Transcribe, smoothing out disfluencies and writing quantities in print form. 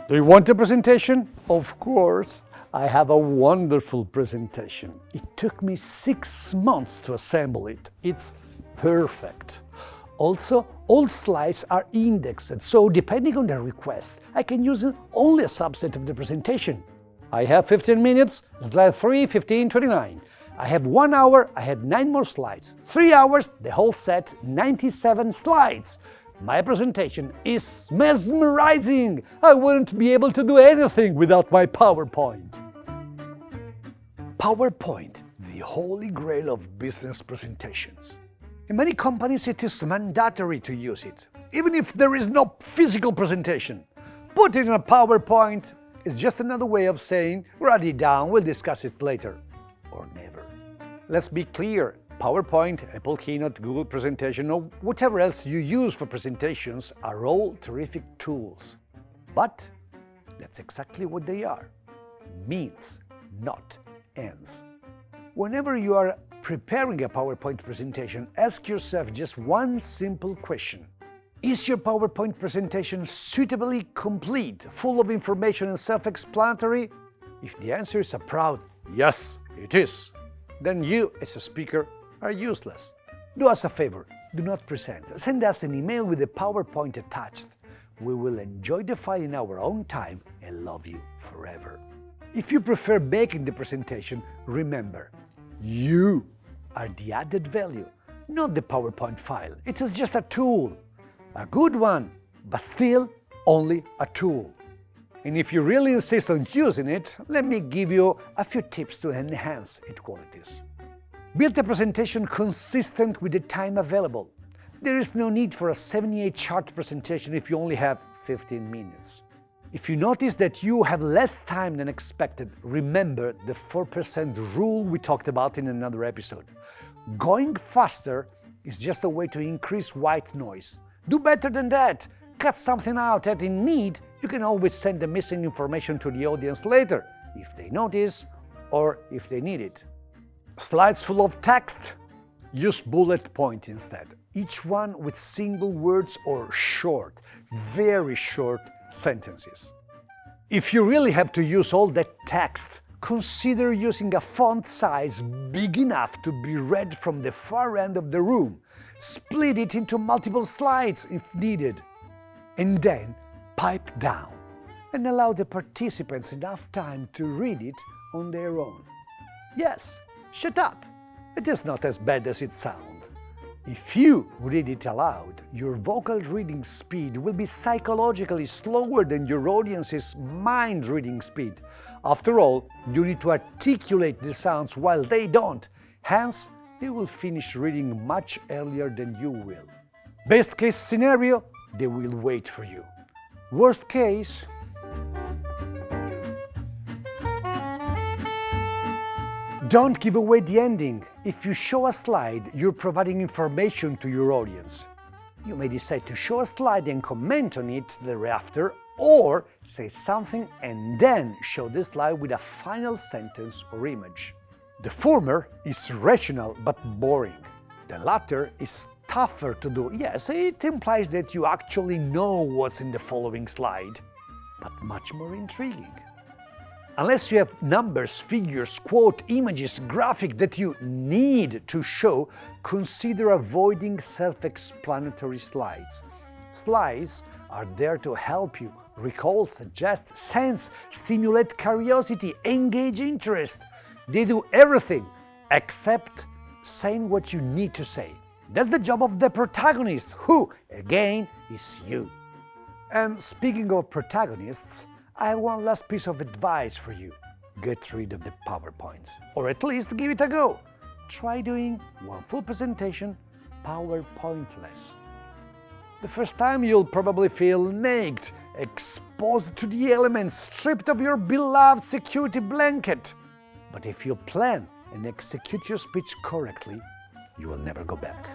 Do you want a presentation? Of course. I have a wonderful presentation. It took me 6 months to assemble it. It's perfect. Also, all slides are indexed, so depending on the request, I can use only a subset of the presentation. I have 15 minutes, slide 3, 15, 29. I have 1 hour, I had 9 more slides. 3 hours, the whole set, 97 slides. My presentation is mesmerizing. I wouldn't be able to do anything without my PowerPoint. PowerPoint, the holy grail of business presentations. In many companies, it is mandatory to use it, even if there is no physical presentation. Put it in a PowerPoint is just another way of saying, write it down, we'll discuss it later, or never. Let's be clear, PowerPoint, Apple Keynote, Google Presentation, or whatever else you use for presentations are all terrific tools. But that's exactly what they are, means, not ends. Whenever you are preparing a PowerPoint presentation, ask yourself just one simple question. Is your PowerPoint presentation suitably complete, full of information and self-explanatory? If the answer is a proud yes, it is, then you, as a speaker, are useless. Do us a favor, do not present. Send us an email with the PowerPoint attached. We will enjoy the file in our own time and love you forever. If you prefer making the presentation, remember, you are the added value, not the PowerPoint file. It is just a tool. A good one, but still only a tool. And if you really insist on using it, let me give you a few tips to enhance its qualities. Build a presentation consistent with the time available. There is no need for a 78-chart presentation if you only have 15 minutes. If you notice that you have less time than expected, remember the 4% rule we talked about in another episode. Going faster is just a way to increase white noise. Do better than that. Cut something out, and in need, you can always send the missing information to the audience later, if they notice or if they need it. Slides full of text? Use bullet point instead, each one with single words or short, very short sentences. If you really have to use all that text, consider using a font size big enough to be read from the far end of the room. Split it into multiple slides if needed. And then pipe down and allow the participants enough time to read it on their own. Yes, shut up. It is not as bad as it sounds. If you read it aloud, your vocal reading speed will be psychologically slower than your audience's mind reading speed. After all, you need to articulate the sounds while they don't. Hence, they will finish reading much earlier than you will. Best case scenario, they will wait for you. Worst case, don't give away the ending. If you show a slide, you're providing information to your audience. You may decide to show a slide and comment on it thereafter, or say something and then show the slide with a final sentence or image. The former is rational but boring. The latter is tougher to do. Yes, it implies that you actually know what's in the following slide, but much more intriguing. Unless you have numbers, figures, quote, images, graphic that you need to show, consider avoiding self-explanatory slides. Slides are there to help you recall, suggest, sense, stimulate curiosity, engage interest. They do everything except saying what you need to say. That's the job of the protagonist, who, again, is you. And speaking of protagonists, I have one last piece of advice for you. Get rid of the PowerPoints, or at least give it a go. Try doing one full presentation PowerPointless. The first time you'll probably feel naked, exposed to the elements, stripped of your beloved security blanket. But if you plan and execute your speech correctly, you will never go back.